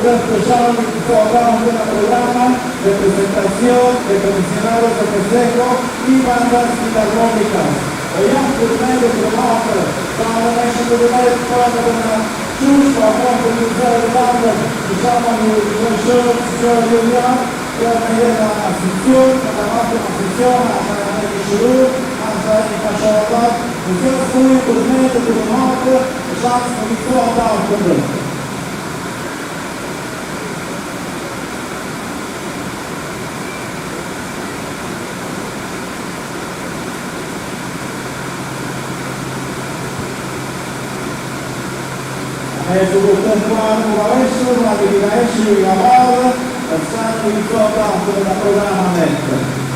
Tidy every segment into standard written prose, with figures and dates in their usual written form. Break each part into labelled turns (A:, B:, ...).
A: Empezamos de un programa de presentación de comisionados de festejo y bandas filarmónicas. Oyamos por medio de promotor, para la nación de la escuela de la Chuspa, para utilizar el banda, usamos el show de Unión, que es la asunción, la máxima asunción, a la Shuru, a la Pashabat, ustedes muy por medio de promotor, ya se hizo a la autoridad. Su contemporaneo adesso, la vita esce e la parola, il sangue di sopra della programma netto.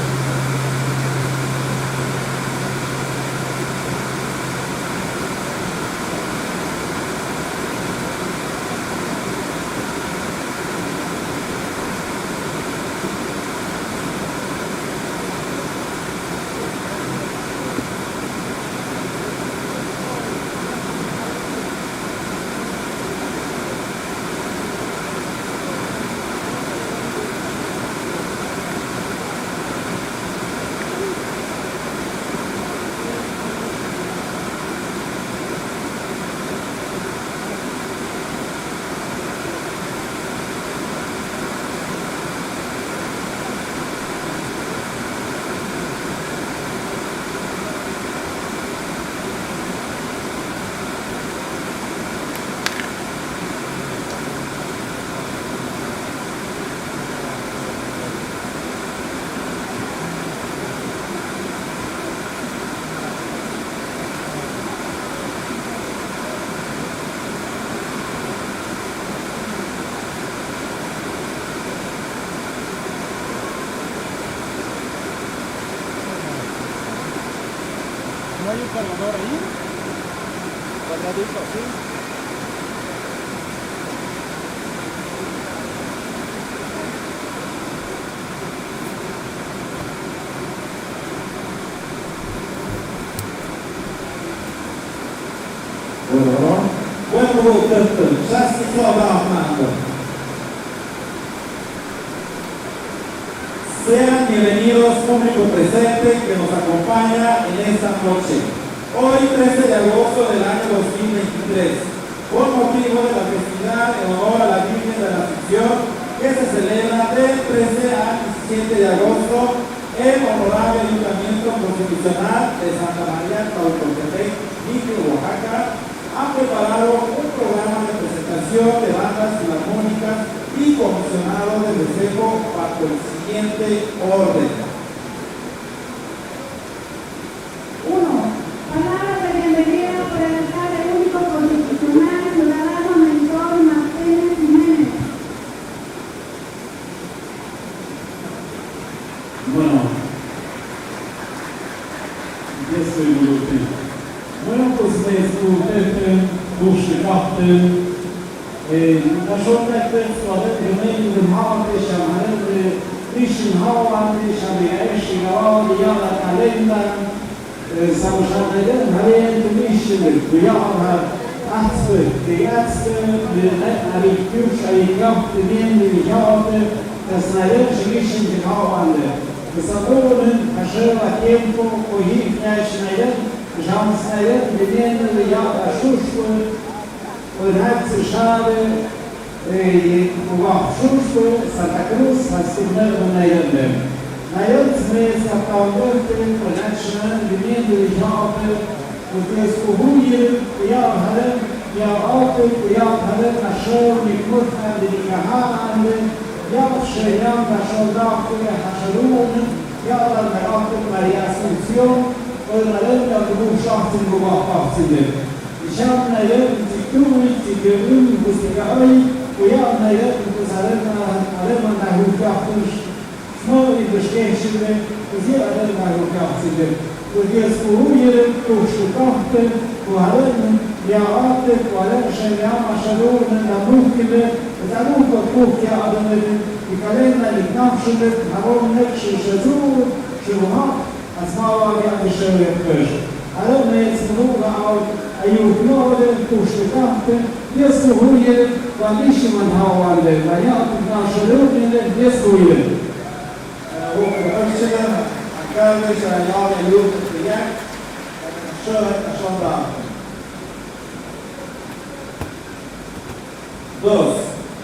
B: ¿No hay un cargador ahí? Cuadradito así.
A: Bueno, ya se está hablando. Sean bienvenidos público presente que nos acompaña en esta noche. Hoy 13 de agosto del año 2023, por motivo de la festividad en honor a la Virgen de la Asunción que se celebra del 13 al 17 de agosto, el Honorable Ayuntamiento Constitucional de Santa María Tlautoltepec, Mixco, Oaxaca, ha preparado un programa de presentación de bandas filarmónicas y comisionado de festejo bajo el siguiente orden.
C: 1. Palabra de bienvenida por el alcalde único constitucional ciudadano Mentor Martínez Jiménez.
D: Bueno, este grupo. Bueno, pues me escuché, busqué, Personette صادق يومين النهار شمالات ريش النهار شبيعيش جوال يلا كالندا سامشانيدن هرين ريش البيار أحسن كياتس لنأري كيوش أي كم تبين الجواب تسناير ريش النهار بسبب كشرة كيمكو وهيك ناشنايدن جامسنايدن بين اليار أشوش والهاتس شارع وغفشوش Santa Cruz, Hasturner und Nayelde. Nayelde zunächst auf der Wölfe und Action, die Gemeinde, die Habe, und das Kuhuye, ja, Halle, ja, Auto, ja, Halle, Nashor, die Kurtan, die Kahan, ja, Shayam, Nashor, Dachte, Hasharun, ja, dann Merachte, Maria Assunción, und Nayelde, die Buchschaft in Gubach, ich habe Nayelde, die Tuni, die Gerün, die Gehoi, ويا نايات متزارنا علما نحو كافش سمو يبشكيشل وزي علما نحو كافش ودي سكوير وشكافت وعلما يعاطف وعلما شيئا مشارون نموكب وتعلوك وكوك يا عدم يكالينا لكنافشل هرون نكش شزور شروحات أسمعوا يعني الشيء يبقش علما يتسموه عود أيوك نور وشكافت يسكوير وعليش من هوا البياض ناشرون يسوي
A: وكرشنا أكمل شرائع اليوم الرياض شرط. 2.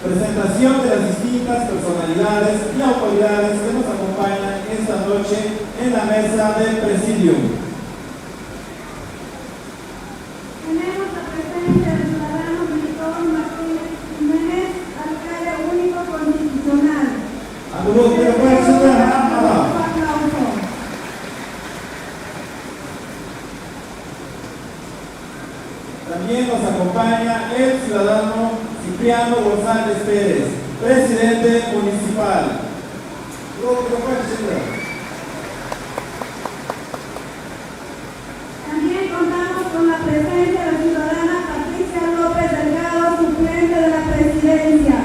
A: Presentación de las distintas personalidades y autoridades que nos acompañan esta noche en la mesa del Presidium.
C: Tenemos la presencia del ciudadano Víctor Martínez Jiménez, alcalde único constitucional.
A: También nos acompaña el ciudadano Cipriano González Pérez, presidente municipal.
C: También contamos con la presencia de la ciudadana Patricia López Delgado, suplente de la presidencia.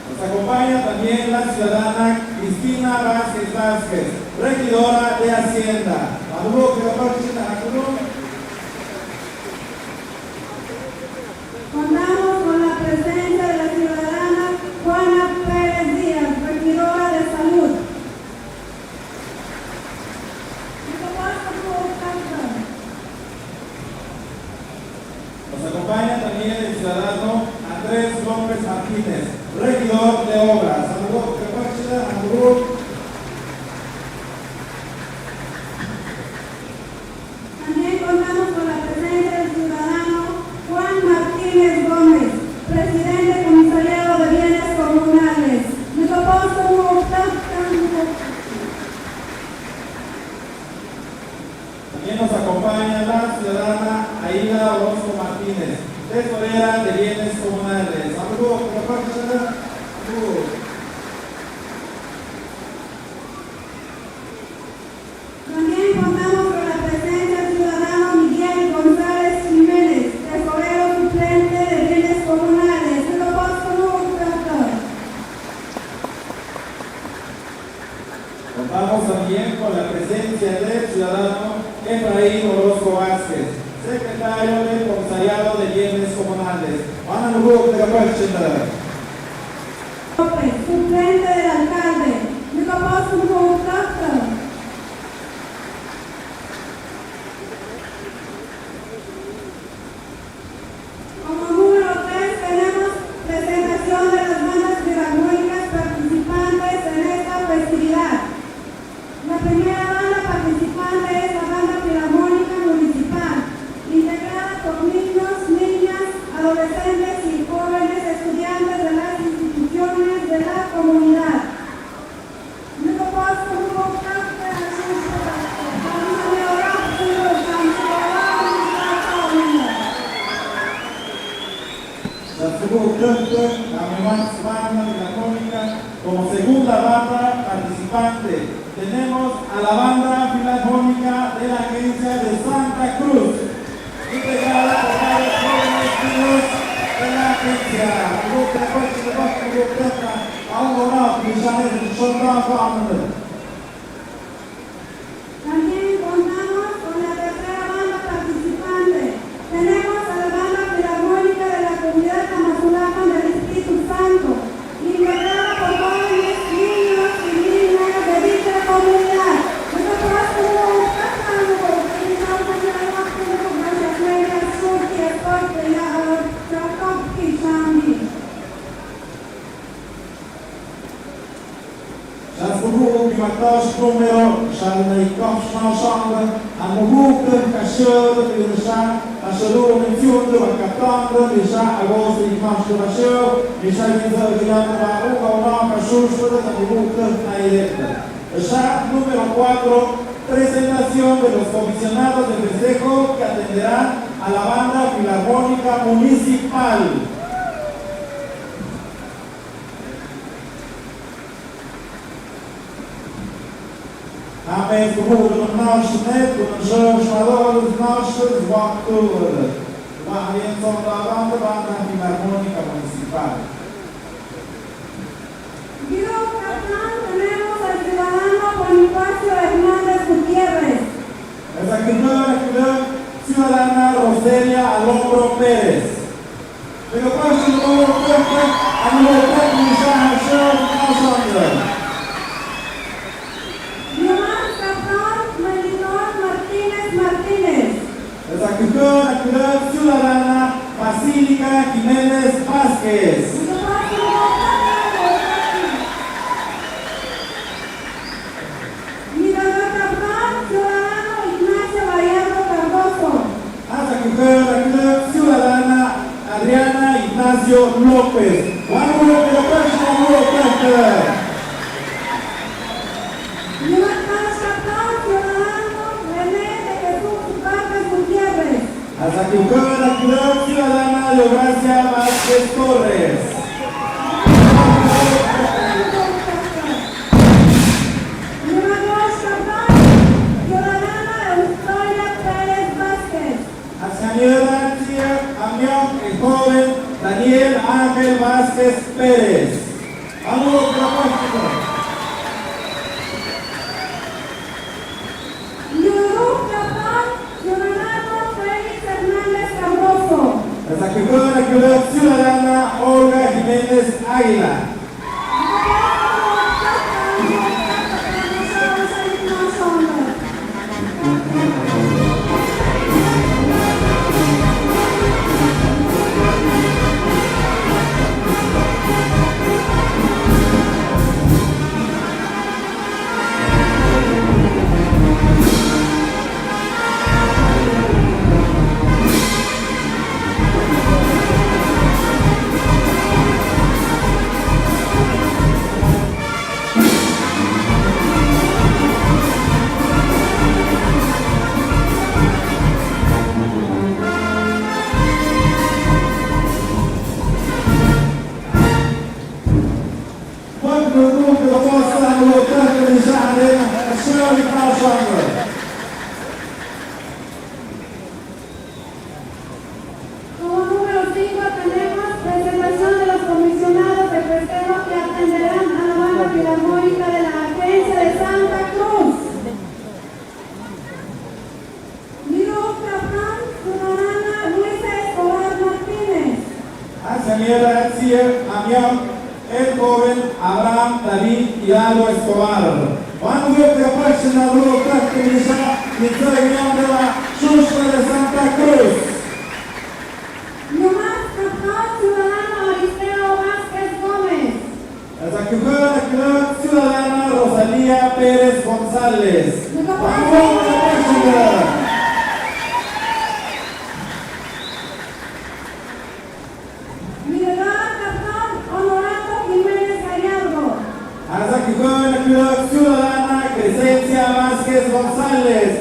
A: Nos acompaña también la ciudadana Cristina Vázquez, regidora de Hacienda.
C: Contamos con la presencia de la ciudadana Juana Pérez Díaz, regidora de Salud.
A: Nos acompaña también el ciudadano Andrés López Martínez, regidor de Obras.
C: También contamos con la presencia del ciudadano Juan Martínez Gómez, presidente del Comisariado de Bienes Comunales.
A: También nos acompaña la ciudadana Aida Orozco Martínez, tesorera de Bienes Comunales.
C: También contamos con la presencia del ciudadano Miguel González Jiménez, tesorero suplente de Bienes Comunales.
A: Contamos también con la presencia del ciudadano Efraín Orozco Vázquez, secretario del Comisariado de Bienes Comunales.
C: López, suplente del alcalde. Como número 3 tenemos presentación de las bandas filarmónicas participantes en esta festividad. La primera banda participante es la Banda Filarmónica Municipal, integrada por niños, niñas, adolescentes y jóvenes estudiantes de las instituciones de la comunidad.
A: Como segunda banda participante tenemos a la Banda Filarmónica de la Agencia de Santa Cruz, integrada por varios jóvenes niños de la agencia.
C: También contamos con la tercera banda participante. Tenemos a la Banda Filarmónica de la Comunidad Tamazulapan del Espíritu Santo, integrada por jóvenes, niños y niñas de dicha comunidad.
A: Jasbuhu Kimatosh numero Shalnaikov Shnashanda Amuhuk Kashur Mirsha Ashuru Mityund Vakatand Misha Agos Ikmash Kashur Misha Giza Gilana Uka Kashush Amuhuk Naireta. Ya número 4, presentación de los comisionados de festejo que atenderán a la banda filarmónica municipal. Amém. Como nós os valores nossos votos a orientação da banda filarmónica municipal.
C: Tenemos al ciudadano Bonifacio Hernández Gutiérrez.
A: La ciudadana Roselia Alondro Pérez. Pero pues el nuevo puesto a nuestro
C: Martínez.
A: La ciudadana Basílica Jiménez Vázquez. La ciudadana Adriana Ignacio López. Hasta que la ciudadana Leogracia Vázquez Torres. El joven Daniel Ángel Vázquez Pérez. Vamos a la la ciudadana Olga Jiménez Águila.
C: Como número 5 tenemos presentación de los comisionados de festejo que atenderán a la banda filarmónica de la Agencia de Santa Cruz. Ciudadana Luisa Escobar Martínez.
A: Señora el joven Abraham David Hidalgo Escobar. Cuando yo te apasiono a lo que me de la Chusca de Santa Cruz.
C: Ciudadano Aristeo Vázquez Gómez.
A: Hasta que juega la ciudadana Rosalía Pérez González. Vamos a la hasta que juega la ciudadana Crescencia Vázquez González.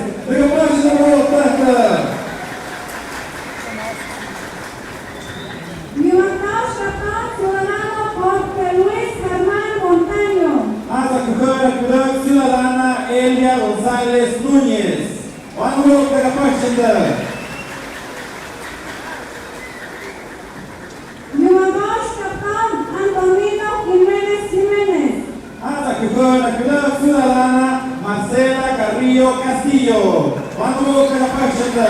C: Ciudadano Jorge Luis Germán Montaño.
A: Hasta que juega la ciudadana Elia González Núñez. Vamos a la página. Hasta que juega la ciudadana Marcela Carrillo Castillo. Vamos a la página.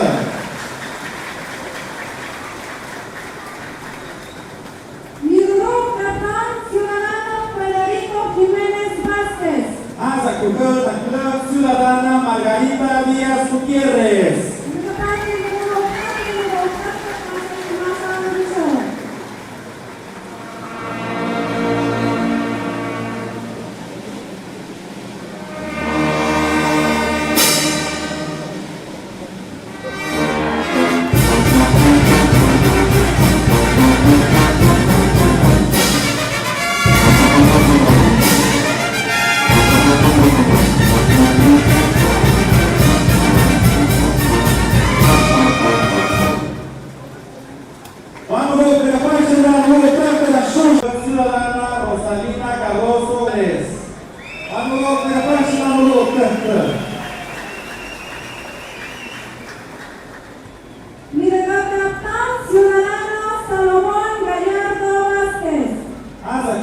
C: Ciudadano Federico Jiménez Vázquez.
A: Hasta que juega la ciudadana Margarita Díaz Gutiérrez.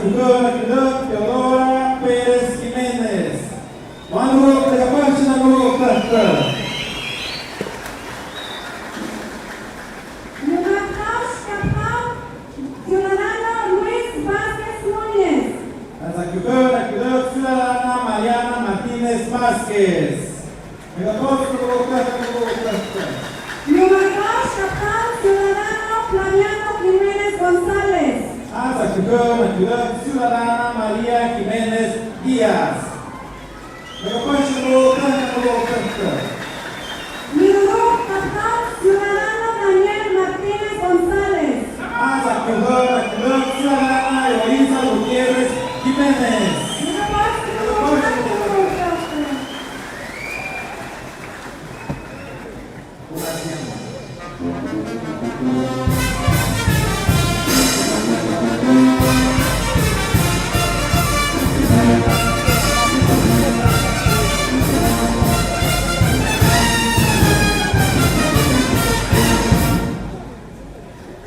A: Sakugura Teodora Pérez Jiménez. Manu Tegapachina Manu Tata.
C: Yunakash Kapal, ciudadano Luis Vázquez Núñez.
A: Sakugura Ciudadana Mariana Martínez Vázquez.
C: Yunakash Kapal, ciudadano Flaviano Jiménez González.
A: Ciudadana María Jiménez Díaz.
C: Mirurú Kapal, ciudadano Daniel Martínez González.
A: Ciudadana Eloísa Gutiérrez Jiménez.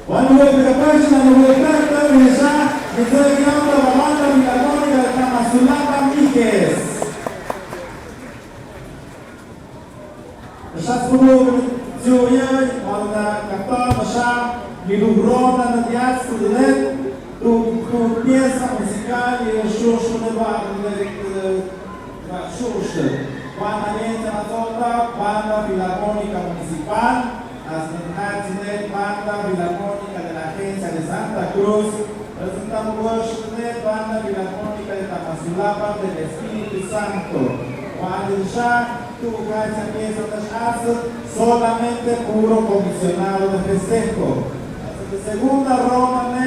A: Cuando la página no me trata de ella, me estoy quedando la banda milagrónica de Tamazulapa Míquez. Ya estuvo Julia, cuando cantaba ya mi lubrona de jazz, tu pieza musical y el show de cuando entra la otra banda filarmónica municipal. Banda Filarmónica de la Agencia de Santa Cruz, presentamos Banda Filarmónica de Tamazulapa del Espíritu Santo. Cuando ya tu casa empieza a hacer solamente puro comisionado de festejo. La segunda ronda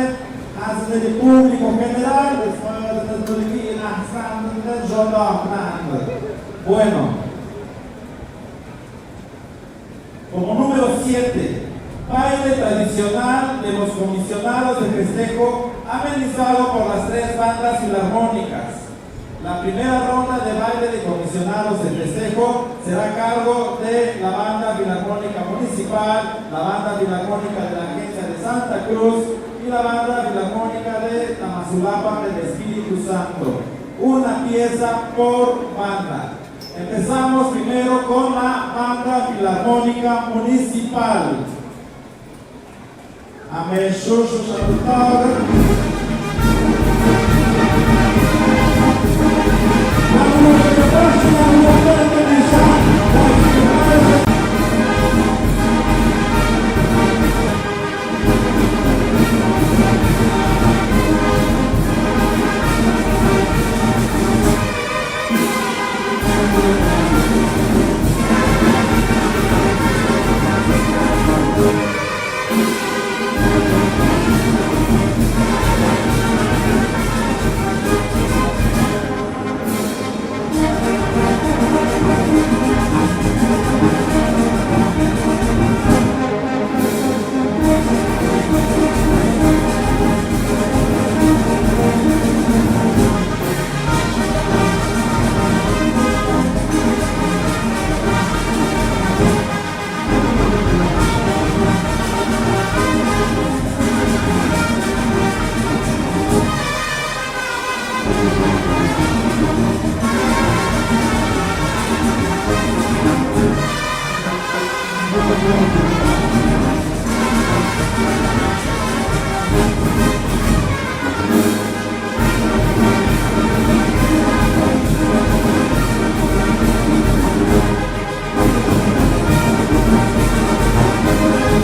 A: hace del público general, después de bueno. Como número 7, baile tradicional de los comisionados de festejo amenizado por las 3 bandas filarmónicas. La primera ronda de baile de comisionados de festejo será a cargo de la banda filarmónica municipal, la banda filarmónica de la Agencia de Santa Cruz y la banda filarmónica de Tamazulapa del Espíritu Santo. Una pieza por banda. Empezamos primero con la banda filarmónica municipal. Ameshushu Shalutar.